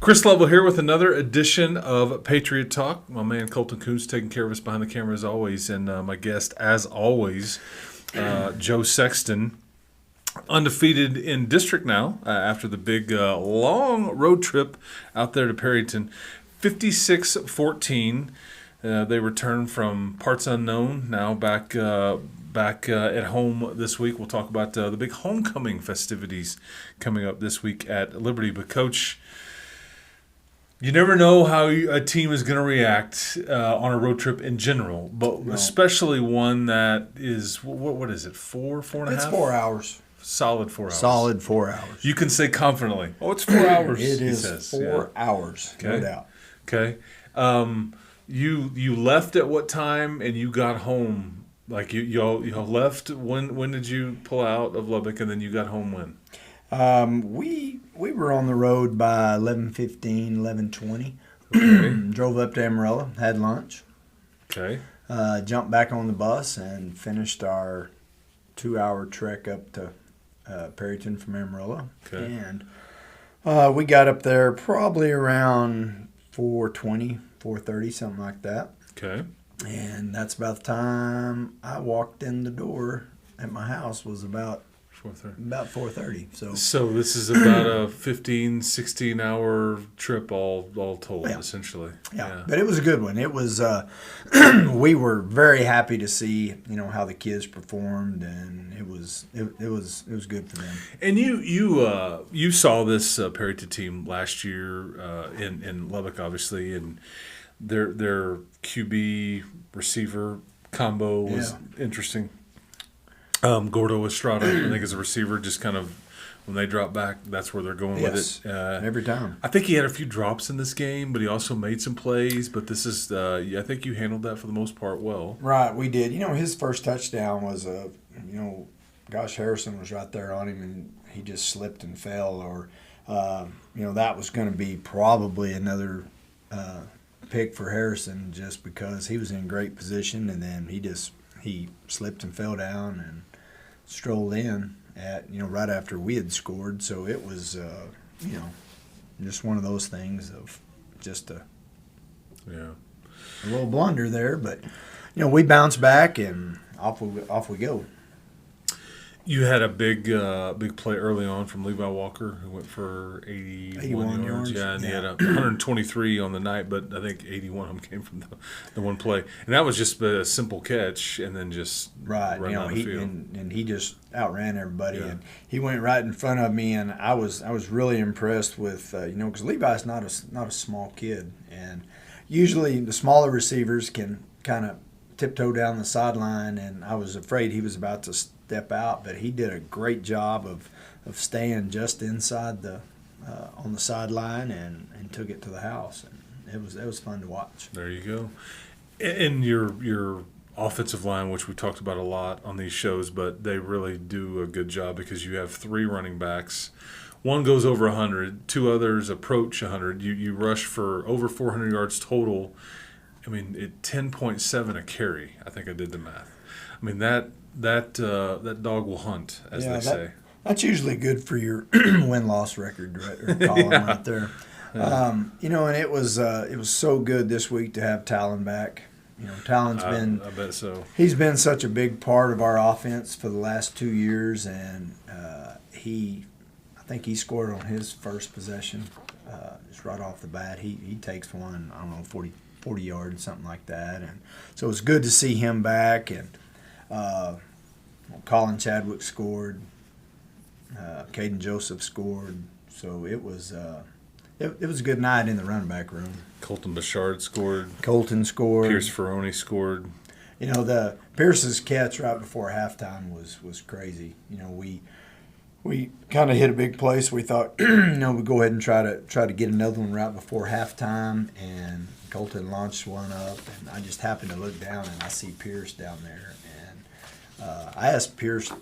Chris Lovell here with another edition of Patriot Talk. My man Colton Coons taking care of us behind the camera as always, and my guest, as always, Joe Sexton, undefeated in district now after the big long road trip out there to Perryton. 56-14. They returned from parts unknown, now back at home this week. We'll talk about the big homecoming festivities coming up this week at Liberty. But, Coach, you never know how a team is going to react on a road trip in general, but especially one that is, what is it, 4 and a half? It's 4 hours. Solid 4 hours. Solid 4 hours. You can say confidently, it's 4 hours, It he is says. 4 hours, no doubt. Okay. You left at what time and you got home? Like you left, when did you pull out of Lubbock and then you got home when? We were on the road by 11:15, 11:20. Okay. Drove up to Amarillo, had lunch. Okay. Jumped back on the bus and finished our 2-hour trek up to Perryton from Amarillo. Okay. And we got up there probably around 4:20, 4:30, something like that. Okay. And that's about the time I walked in the door at my house was about 4:30. About 4:30. So this is about a 15, 16-hour trip all told, essentially. Yeah, but it was a good one. It was. We were very happy to see how the kids performed, and it was good for them. And you saw this Perryton team last year in Lubbock, obviously, and their QB receiver combo was interesting. Gordo Estrada, I think, as a receiver, just kind of when they drop back, that's where they're going with it. Every time. I think he had a few drops in this game, but he also made some plays. But this is, I think you handled that for the most part well. Right, we did. His first touchdown was Gosh Harrison was right there on him, and he just slipped and fell. Or, that was going to be probably another pick for Harrison just because he was in great position, and then he slipped and fell down and strolled in at right after we had scored. So it was just one of those things of just a little blunder there, but we bounced back and off we go. You had a big play early on from Levi Walker, who went for 81 yards. Yeah, and he had 123 on the night, but I think 81 of them came from the one play. And that was just a simple catch and then just run down the field. And he just outran everybody. Yeah. And he went right in front of me, and I was really impressed with, because Levi's not a small kid. And usually the smaller receivers can kind of tiptoe down the sideline, and I was afraid he was about to step out, but he did a great job of staying just inside on the sideline and took it to the house, and it was fun to watch. There you go. And your offensive line, which we talked about a lot on these shows, but they really do a good job because you have 3 running backs. One goes over 100, 2 others approach 100. You rush for over 400 yards total. I mean, 10.7 a carry. I think I did the math. I mean, that dog will hunt, as they say. That's usually good for your win-loss record column right there. And it was so good this week to have Talon back. Talon's been. I bet so. He's been such a big part of our offense for the last 2 years, and I think he scored on his first possession, just right off the bat. He takes one, I don't know, 40 yards, something like that, and so it's good to see him back. And Colin Chadwick scored, Caden Joseph scored, so it was a good night in the running back room. Colton Bouchard scored. Colton scored. Pierce Ferroni scored. The Pierce's catch right before halftime was crazy. We kind of hit a big place. We thought, we'd go ahead and try to get another one right before halftime, and Colton launched one up, and I just happened to look down, and I see Pierce down there. And I asked Pierce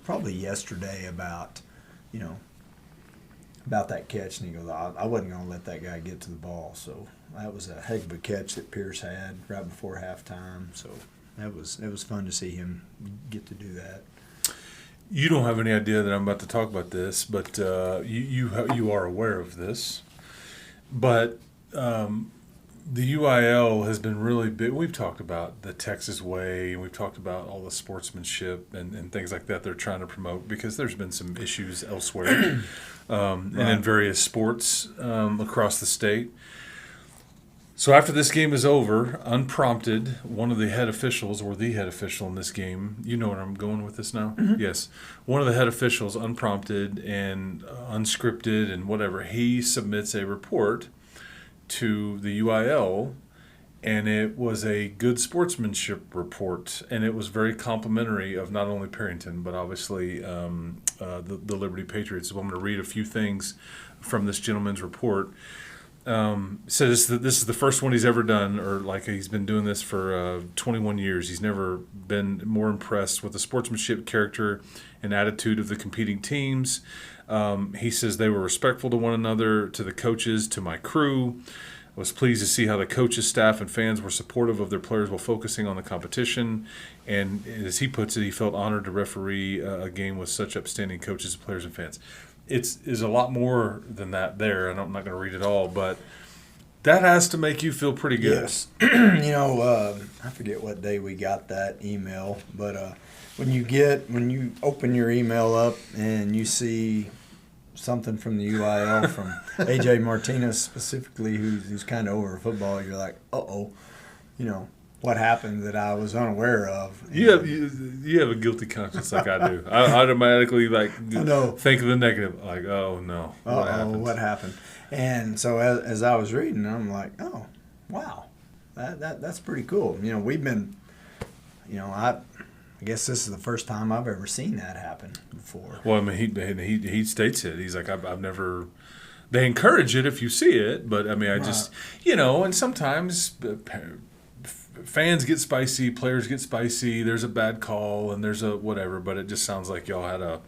probably yesterday about that catch, and he goes, I wasn't going to let that guy get to the ball. So that was a heck of a catch that Pierce had right before halftime. So it was fun to see him get to do that. You don't have any idea that I'm about to talk about this, but you are aware of this. But the UIL has been really big. We've talked about the Texas way, and we've talked about all the sportsmanship and things like that they're trying to promote because there's been some issues elsewhere and in various sports across the state. So after this game is over, unprompted, one of the head officials, or the head official in this game, you know where I'm going with this now? Mm-hmm. Yes. One of the head officials, unprompted and unscripted and whatever, he submits a report to the UIL, and it was a good sportsmanship report, and it was very complimentary of not only Perryton, but obviously the Liberty Patriots. So I'm going to read a few things from this gentleman's report. Says that this is the first one he's ever done, or like he's been doing this for 21 years. He's never been more impressed with the sportsmanship, character, and attitude of the competing teams. He says they were respectful to one another, to the coaches, to my crew. I was pleased to see how the coaches, staff, and fans were supportive of their players while focusing on the competition. And as he puts it, he felt honored to referee a game with such upstanding coaches, players, and fans. Is a lot more than that there, and I'm not going to read it all, but that has to make you feel pretty good. Yes. I forget what day we got that email, but when you open your email up and you see something from the UIL from AJ Martinez specifically, who's kind of over football, you're like, what happened that I was unaware of. You have a guilty conscience like I do. I automatically think of the negative, like, oh no, what happened? And so as I was reading, I'm like, oh wow, that's pretty cool. We've been, I guess this is the first time I've ever seen that happen before. Well, I mean, he states it. He's like, I've never. They encourage it if you see it, but I mean, I just and sometimes. Fans get spicy, players get spicy. There's a bad call and there's a whatever, but it just sounds like y'all had a.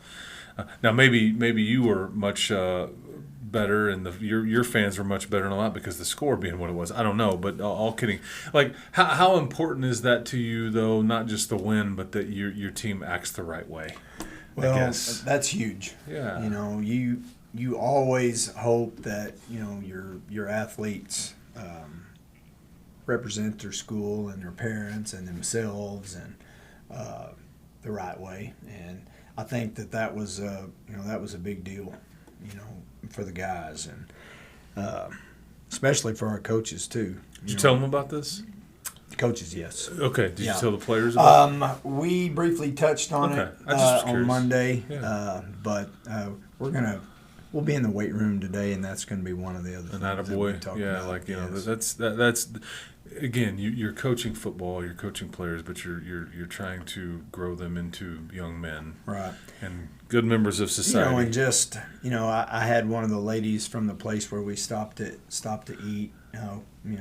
Now maybe you were much better, and your fans were much better and all that because the score being what it was. I don't know, but all kidding. Like how important is that to you though? Not just the win, but that your team acts the right way. Well, I guess that's huge. Yeah. You always hope that your athletes. Represent their school and their parents and themselves and the right way, and I think that was a big deal, for the guys and especially for our coaches too. Did you tell them about this? Coaches, yes. Okay. Did you tell the players about it? We briefly touched on it on Monday, but we'll be in the weight room today, and that's going to be one of the other things that we talk about. That's again, you're coaching football, you're coaching players, but you're trying to grow them into young men, right? And good members of society. And just I had one of the ladies from the place where we stopped to eat.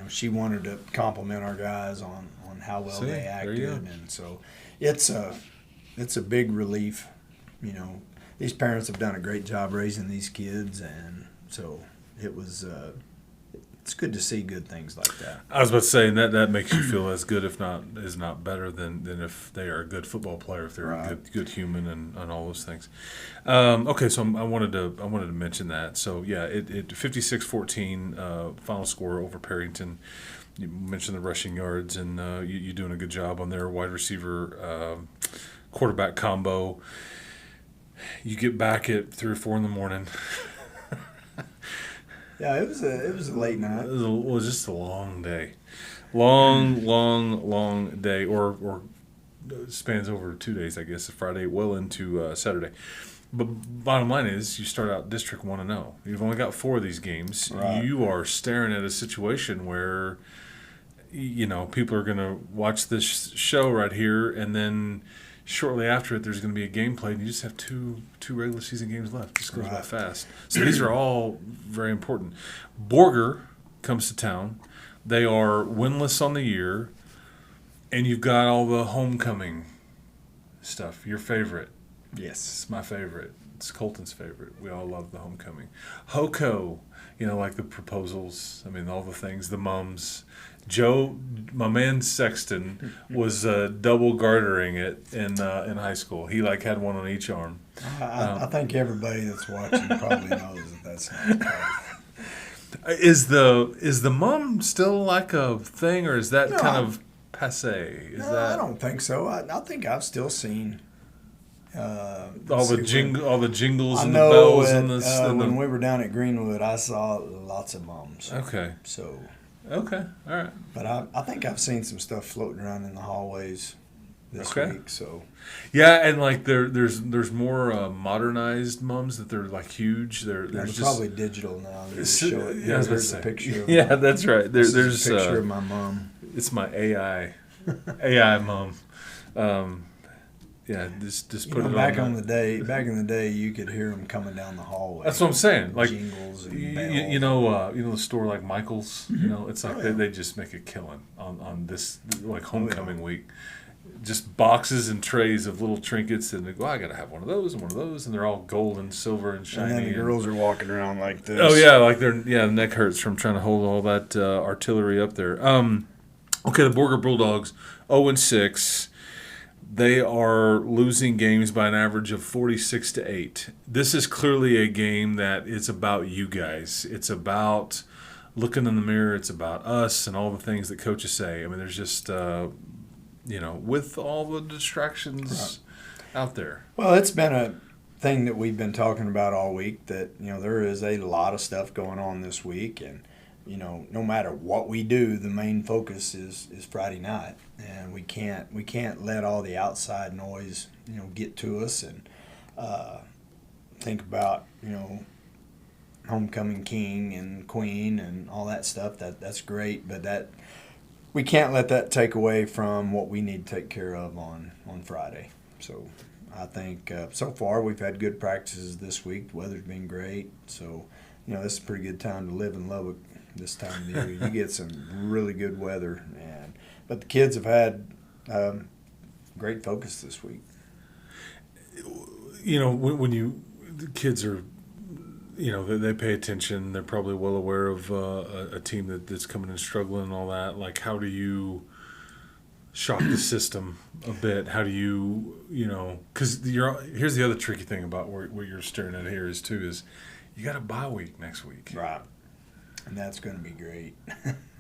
She wanted to compliment our guys on how well they acted, and so it's a big relief. These parents have done a great job raising these kids, and so it was. It's good to see good things like that. I was about to say, and that makes you feel as good, if not better than if they are a good football player, if they're a good human, and all those things. Okay, so I wanted to mention that. So yeah, it 56-14 final score over Perryton. You mentioned the rushing yards, and you doing a good job on their wide receiver quarterback combo. You get back at 3 or 4 in the morning. Yeah, it was a late night. It was just a long day, long day, or spans over 2 days, I guess. Friday well into Saturday. But bottom line is, you start out District 1-0. You've only got 4 of these games. Right. You are staring at a situation where, people are going to watch this show right here, and then shortly after it, there's going to be a game played, and you just have two regular season games left. It just goes by fast. So these are all very important. Borger comes to town. They are winless on the year, and you've got all the homecoming stuff. Your favorite. Yes. It's my favorite. It's Colton's favorite. We all love the homecoming. HOCO, like the proposals. I mean, all the things, the mums. Joe, my man Sexton, was double gartering it in high school. He had one on each arm. I think everybody that's watching probably knows that's not the case. Is the mum still like a thing, or is that No, kind of passe? Is No, that I don't think so. I think I've still seen all let's the see, all the jingles I and the know bells at, and and when the we were down at Greenwood, I saw lots of mums. okay, So, okay, all right, but I think I've seen some stuff floating around in the hallways this okay. week. So, Yeah, and like there's more modernized mums that they're like huge. they're There's just probably digital now. They just show it. yeah, I was about to Here's a say. picture of Yeah, that's right. this is There's a picture of my mom. it's my AI mom. Yeah, just put it Back on. back in the day, you could hear them coming down the hallway. That's what I'm saying. Like jingles and you, bells. you know the store like Michael's. You know, it's like Oh, yeah. they just make a killing on this like homecoming week. Just boxes and trays of little trinkets, and they go, I gotta have one of those and one of those, and they're all gold and silver and shiny. And then the girls are walking around like this. Oh yeah, like their neck hurts from trying to hold all that artillery up there. Okay, the Borger Bulldogs, 0-6. They are losing games by an average of 46-8. This is clearly a game that is about you guys. It's about looking in the mirror. It's about us and all the things that coaches say. I mean, there's just with all the distractions out there. Well, it's been a thing that we've been talking about all week that, there is a lot of stuff going on this week. And, no matter what we do, the main focus is Friday night. And we can't let all the outside noise, get to us and think about, homecoming king and queen and all that stuff. That's great, but we can't let that take away from what we need to take care of on Friday. So I think so far we've had good practices this week. The weather's been great. So, this is a pretty good time to live in Lubbock this time of the year. You get some really good weather. But the kids have had great focus this week. When the kids are, they pay attention. They're probably well aware of a team that's coming in struggling and all that. Like, how do you shock the system a bit? How do you, because here's the other tricky thing about what you're staring at here is you got a bye week next week. Right. And that's going to be great.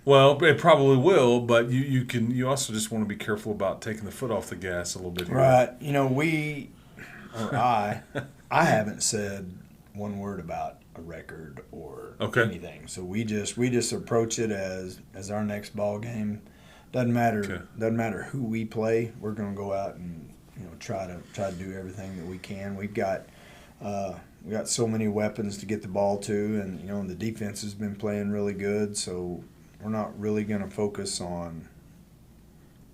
Well, it probably will, but you also just want to be careful about taking the foot off the gas a little bit here. Right. I haven't said one word about a record or anything. So we just approach it as our next ball game. Doesn't matter who we play. We're going to go out and try to do everything that we can. We got so many weapons to get the ball to, and the defense has been playing really good. So we're not really going to focus on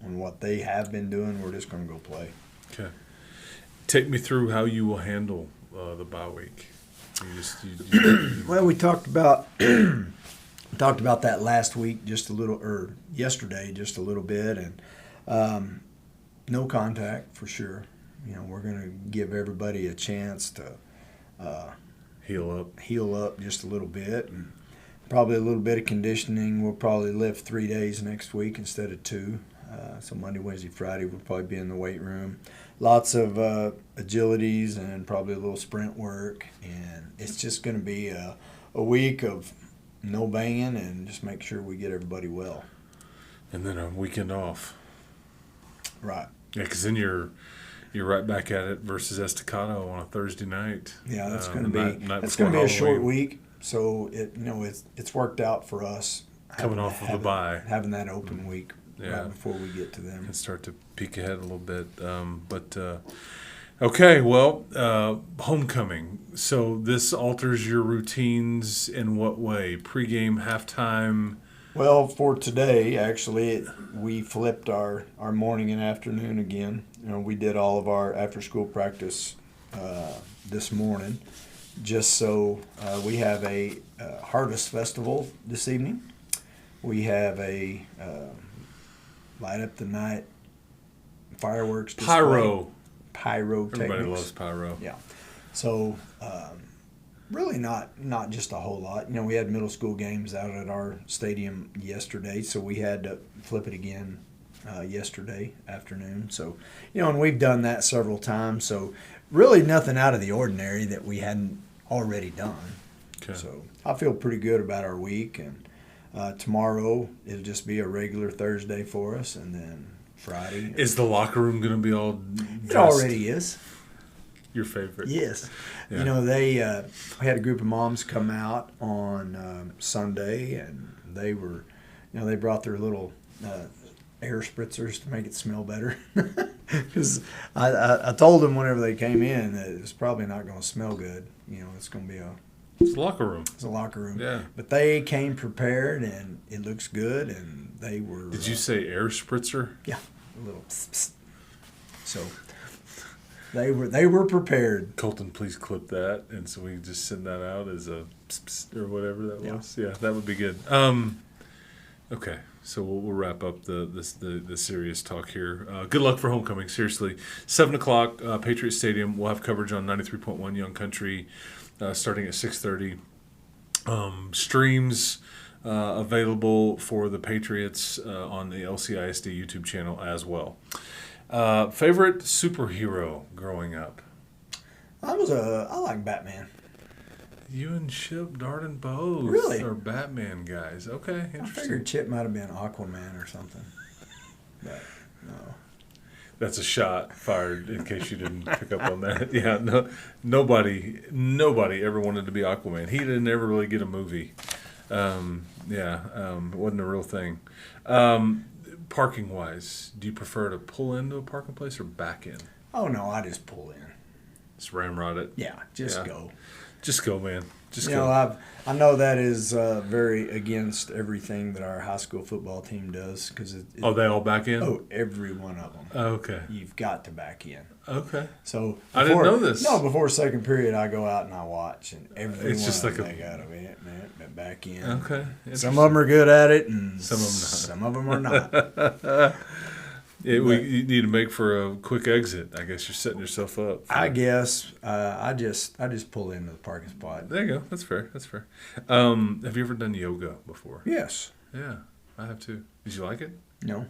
what they have been doing. We're just going to go play. Okay. Take me through how you will handle the bye week. Well, we talked about that last week just a little, or yesterday just a little bit, and no contact for sure. We're going to give everybody a chance to heal up just a little bit, and probably a little bit of conditioning. We'll probably lift 3 days next week instead of 2. So Monday, Wednesday, Friday we'll probably be in the weight room. Lots of agilities and probably a little sprint work, and it's just going to be a week of no banging and just make sure we get everybody well. And then a weekend off. Right. Yeah, because then you're right back at it versus Estacado on a Thursday night. Yeah, that's going to be a short week. So it's worked out for us coming off of the bye, having that open week right before we get to them and start to peek ahead a little bit. Okay, well, homecoming. So this alters your routines in what way? Pre-game, halftime. Well, for today, actually, we flipped our morning and afternoon again. We did all of our after-school practice this morning, just so we have a harvest festival this evening. We have a light up the night fireworks display. Pyrotechnics. Everybody loves pyro. Yeah. So really not just a whole lot. We had middle school games out at our stadium yesterday, so we had to flip it again yesterday afternoon. So, and we've done that several times. So really nothing out of the ordinary that we hadn't already done. Okay. So I feel pretty good about our week, and tomorrow it'll just be a regular Thursday for us, and then Friday. Is the locker room going to be all It dressed? already is. Your favorite? Yes. Yeah. You know, we had a group of moms come out on Sunday, and they were, they brought their little air spritzers to make it smell better. Because I told them whenever they came in that it's probably not going to smell good. It's going to be It's the locker room. It's a locker room. Yeah. But they came prepared, and it looks good, and they were. Did you say air spritzer? Yeah, a little. Pss, pss. So they were prepared. Colton, please clip that, and so we can just send that out as a or whatever that Yeah. was. Yeah, that would be good. Okay, so we'll wrap up the serious talk here. Good luck for homecoming. Seriously, 7:00, Patriot Stadium. We'll have coverage on 93.1 Young Country, starting at 6:30. Streams available for the Patriots on the LCISD YouTube channel as well. Favorite superhero growing up? I like Batman. You and Chip Darden both Really? are Batman guys. Okay, I interesting. figured Chip might have been Aquaman or something. But no. That's a shot fired in case you didn't pick up on that. Yeah, nobody ever wanted to be Aquaman. He didn't ever really get a movie. It wasn't a real thing. Parking wise, do you prefer to pull into a parking place or back in? Oh no, I just pull in. Just ramrod it. Yeah, just go. Just go, man. Just You go. know, I know that is very against everything that our high school football team does because They all back in? Oh, every one of them. Okay. You've got to back in. Okay. So I didn't know this. No, before second period, I go out and I watch, and every It's one just of like them, they got to back in. Okay. Some of them are good at it, and Some of them not. Some of them are not. You need to make for a quick exit. I guess you're setting yourself up. I guess I just pull into the parking spot. There you go. That's fair. Have you ever done yoga before? Yes. Yeah, I have too. Did you like it? No.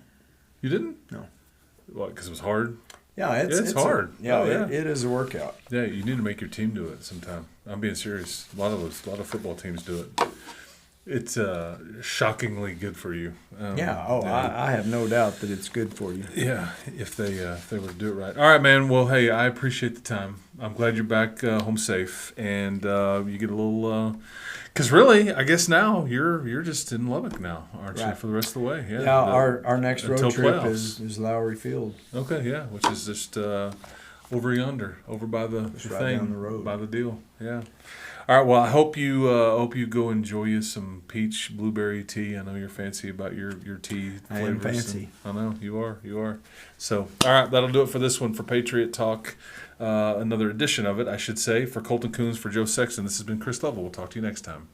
You didn't? No. What? Because it was hard. Yeah, it's hard. It is a workout. Yeah, you need to make your team do it sometime. I'm being serious. A lot of football teams do it. It's shockingly good for you. I have no doubt that it's good for you. Yeah, if they were to do it right. All right, man. Well, hey, I appreciate the time. I'm glad you're back home safe, and you get a little. Because really, I guess now you're just in Lubbock now, aren't you, Right. for the rest of the way? Yeah, our next road until trip playoffs. is Lowry Field. Okay, yeah, which is just over yonder, over by the Just right thing, down the road. by the deal. Yeah. All right. Well, I hope you go enjoy you some peach blueberry tea. I know you're fancy about your tea I flavors. am fancy. I know you are. So, all right, that'll do it for this one for Patriot Talk. Another edition of it, I should say. For Colton Coons, for Joe Sexton, this has been Chris Lovell. We'll talk to you next time.